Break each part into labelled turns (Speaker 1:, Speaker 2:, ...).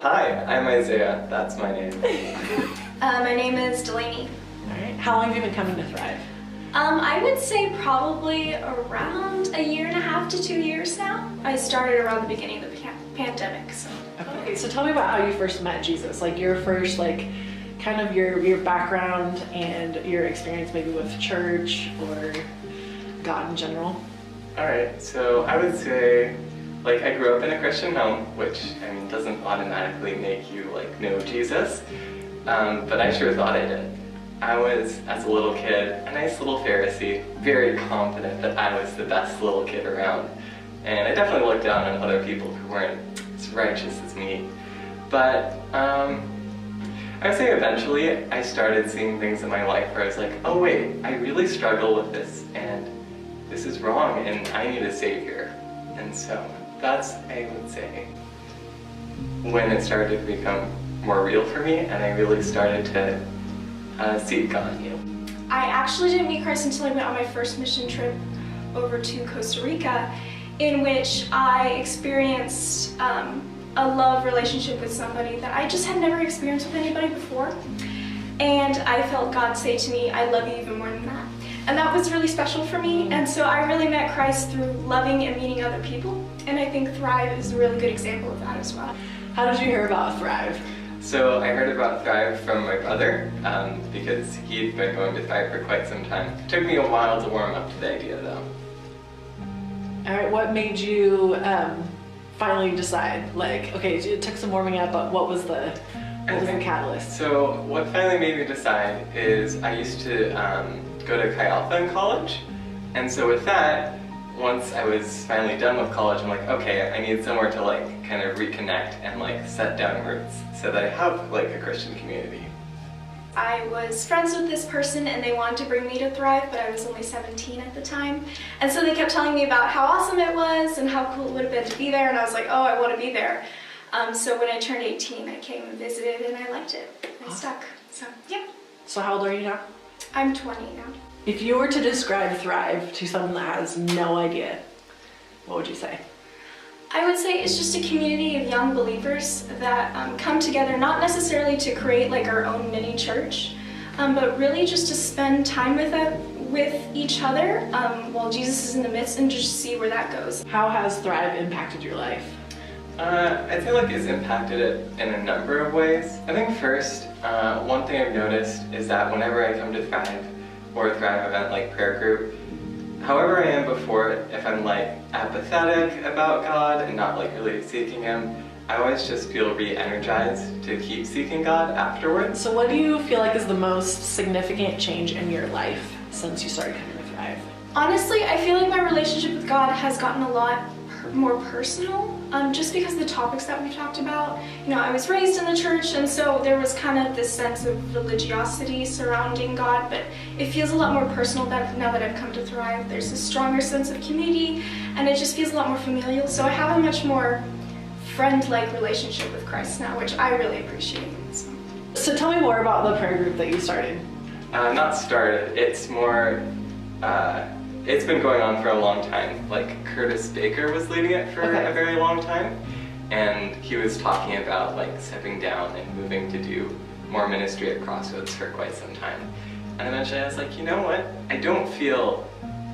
Speaker 1: Hi, I'm Isaiah. That's my name.
Speaker 2: My name is Delaney.
Speaker 3: All right. How long have you been coming to Thrive?
Speaker 2: I would say probably around 1.5 to 2 years now. I started around the beginning of the pandemic. So.
Speaker 3: Okay, so tell me about how you first met Jesus, like your first, kind of your background and your experience maybe with church or God in general.
Speaker 1: All right, so I would say, I grew up in a Christian home, which, doesn't automatically make you, know Jesus, but I sure thought I did. I was, as a little kid, a nice little Pharisee, very confident that I was the best little kid around, and I definitely looked down on other people who weren't as righteous as me. But I would say eventually I started seeing things in my life where I was like, oh wait, I really struggle with this, and this is wrong, and I need a savior. And so that's, I would say, when it started to become more real for me, and I really started to seek God.
Speaker 2: I actually didn't meet Christ until I went on my first mission trip over to Costa Rica, in which I experienced a love relationship with somebody that I just had never experienced with anybody before. And I felt God say to me, I love you even more than that. And that was really special for me. And so I really met Christ through loving and meeting other people. And I think Thrive is a really good example of that as well.
Speaker 3: How did you hear about Thrive?
Speaker 1: So I heard about Thrive from my brother, because he'd been going to Thrive for quite some time. It took me a while to warm up to the idea though.
Speaker 3: All right, what made you finally decide? Okay, it took some warming up, but what was the catalyst?
Speaker 1: So what finally made me decide is I used to go to Chi Alpha in college, and so with that, once I was finally done with college, I'm like, okay, I need somewhere to kind of reconnect and set down roots so that I have a Christian community.
Speaker 2: I was friends with this person and they wanted to bring me to Thrive, but I was only 17 at the time. And so they kept telling me about how awesome it was and how cool it would have been to be there, and I was like, oh, I want to be there. So when I turned 18, I came and visited and I liked it. I stuck. So, yeah.
Speaker 3: So how old are you now?
Speaker 2: I'm 20 now.
Speaker 3: If you were to describe Thrive to someone that has no idea, what would you say?
Speaker 2: I would say it's just a community of young believers that come together not necessarily to create our own mini church, but really just to spend time with each other while Jesus is in the midst and just see where that goes.
Speaker 3: How has Thrive impacted your life?
Speaker 1: I'd say it's impacted it in a number of ways. I think first, one thing I've noticed is that whenever I come to Thrive or a Thrive event like prayer group, however I am before it, if I'm apathetic about God and not really seeking Him, I always just feel re-energized to keep seeking God afterwards.
Speaker 3: So what do you feel is the most significant change in your life since you started coming to Thrive?
Speaker 2: Honestly, I feel like my relationship with God has gotten a lot more personal, just because of the topics that we've talked about. I was raised in the church, and so there was kind of this sense of religiosity surrounding God, but it feels a lot more personal now that I've come to Thrive. There's a stronger sense of community, and it just feels a lot more familial, so I have a much more friend-like relationship with Christ now, which I really appreciate.
Speaker 3: So tell me more about the prayer group that you started.
Speaker 1: Not started, it's more, it's been going on for a long time. Curtis Baker was leading it for a very long time, and he was talking about stepping down and moving to do more ministry at Crossroads for quite some time. And eventually I was like, you know what? I don't feel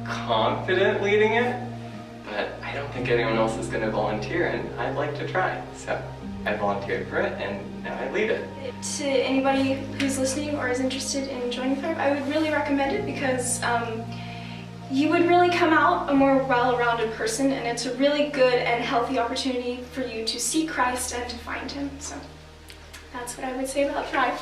Speaker 1: confident leading it, but I don't think anyone else is going to volunteer, and I'd like to try. So I volunteered for it, and now I lead it.
Speaker 2: To anybody who's listening or is interested in joining Thrive, I would really recommend it because you would really come out a more well-rounded person, and it's a really good and healthy opportunity for you to seek Christ and to find Him. So that's what I would say about Thrive.